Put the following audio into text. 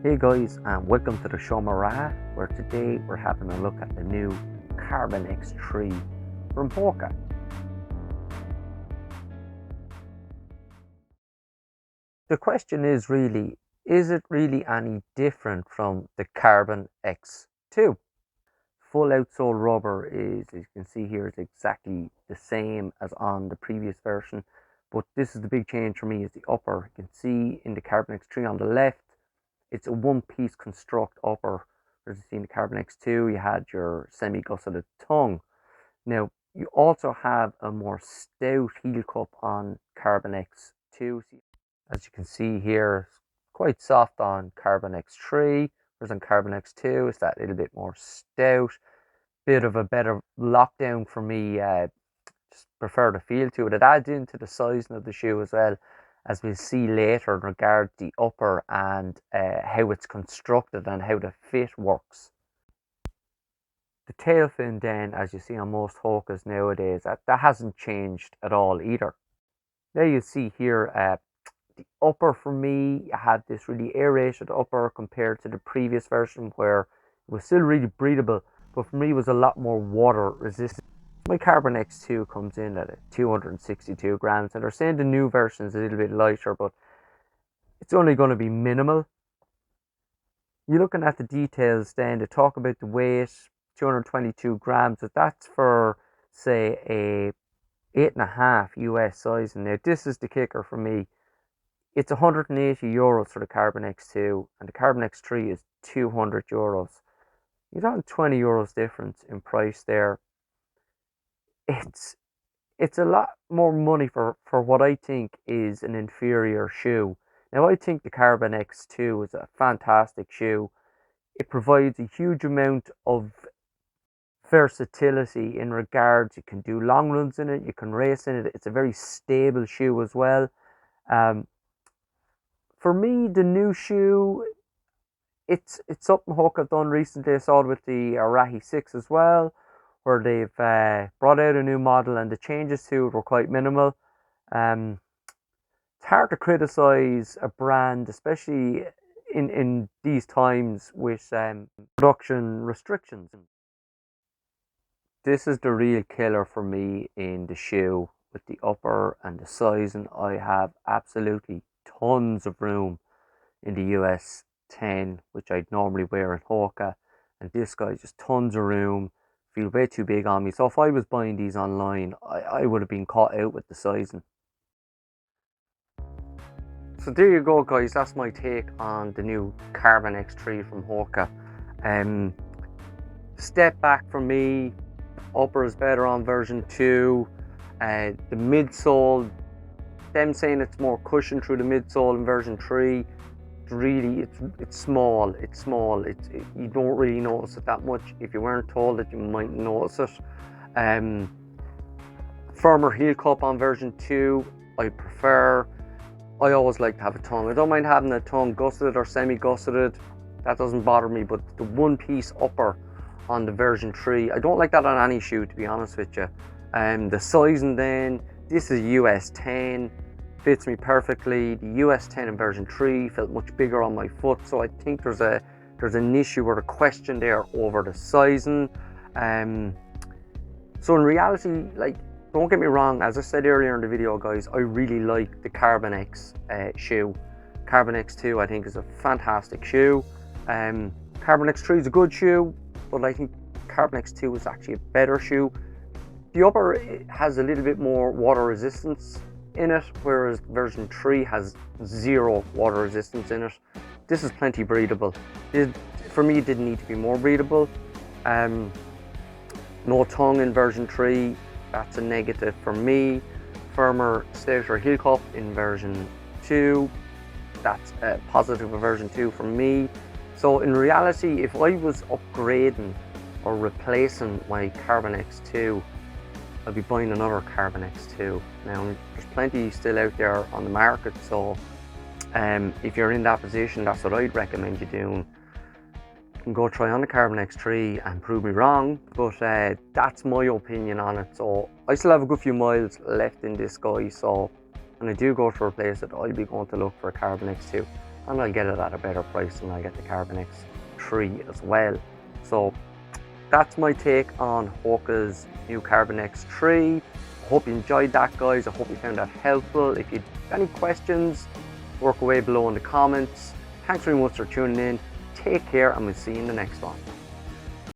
Hey guys, and welcome to the show Mara, where today we're having a look at the new Carbon X3 from Hoka. The question is it really any different from the Carbon X2? Full outsole rubber is, as you can see here, is exactly the same as on the previous version, but this is the big change for me, is the upper. You can see in the Carbon X3 on the left, it's a one-piece construct upper. As you see in the Carbon X2, you had your semi-gusseted tongue. Now, you also have a more stout heel cup on Carbon X2. As you can see here, it's quite soft on Carbon X3, whereas on Carbon X2, it's that little bit more stout. Bit of a better lockdown for me. Just prefer the feel to it. It adds into the sizing of the shoe as well, as we'll see later in regard to the upper and how it's constructed and how the fit works. The tail fin then, as you see on most Hokas nowadays, that hasn't changed at all either. Now you see here the upper for me had this really aerated upper compared to the previous version where it was still really breathable, but for me it was a lot more water resistant. My Carbon X2 comes in at 262 grams, and they're saying the new version is a little bit lighter, but it's only going to be minimal. You're looking at the details then, to talk about the weight, 222 grams, but that's for, say, a 8.5 US size. And now this is the kicker for me. It's 180 euros for the Carbon X2, and the Carbon X3 is 200 euros. You're talking 20 euros difference in price there. It's a lot more money for what I think is an inferior shoe. Now, I think the Carbon X2 is a fantastic shoe. It provides a huge amount of versatility in regards, you can do long runs in it, you can race in it. It's a very stable shoe as well. For me, the new shoe, it's something Hoka have done recently. I saw it with the Arahi 6 as well, where they've brought out a new model and the changes to it were quite minimal. It's hard to criticize a brand, especially in these times with production restrictions. This is the real killer for me in the shoe. With the upper and the sizing, I have absolutely tons of room in the US 10, which I'd normally wear in Hoka, and this guy's just tons of room. Feel way too big on me. So if I was buying these online, I would have been caught out with the sizing. So there you go, guys. That's my take on the new Carbon X3 from Hoka. Step back for me. Upper is better on version 2. The midsole, them saying it's more cushion through the midsole in version 3. Really, it's small. You don't really notice it that much. If you weren't told it, you might notice it. Firmer heel cup on version 2 I prefer. I always like to have a tongue. I don't mind having a tongue gusseted or semi-gusseted. That doesn't bother me, but the one piece upper on the version 3, I don't like that on any shoe, to be honest with you. The sizing then, this is US 10. Fits me perfectly. The US 10 in version 3 felt much bigger on my foot, so I think there's an issue or a question there over the sizing. So in reality, like, don't get me wrong, as I said earlier in the video, guys, I really like the Carbon X shoe. Carbon X2 I think is a fantastic shoe. Carbon X3 is a good shoe, but I think Carbon X2 is actually a better shoe. The upper has a little bit more water resistance in it, whereas version 3 has zero water resistance in it. This is plenty breathable. For me, it didn't need to be more breathable. No tongue in version 3, that's a negative for me. Firmer, stouter heel cup in version 2, that's a positive of version 2 for me. So in reality, if I was upgrading or replacing my Carbon X2, I'll be buying another Carbon X2. Now, there's plenty still out there on the market, so if you're in that position, that's what I'd recommend you doing. You can go try on the Carbon X3 and prove me wrong, but that's my opinion on it. So I still have a good few miles left in this guy, so when I do go to replace it, I'll be going to look for a Carbon X2. and I'll get it at a better price than I get the Carbon X3 as well. So that's my take on Hoka's new Carbon X3. I hope you enjoyed that, guys. I hope you found that helpful. If you have any questions, work away below in the comments. Thanks very much for tuning in. Take care, and we'll see you in the next one.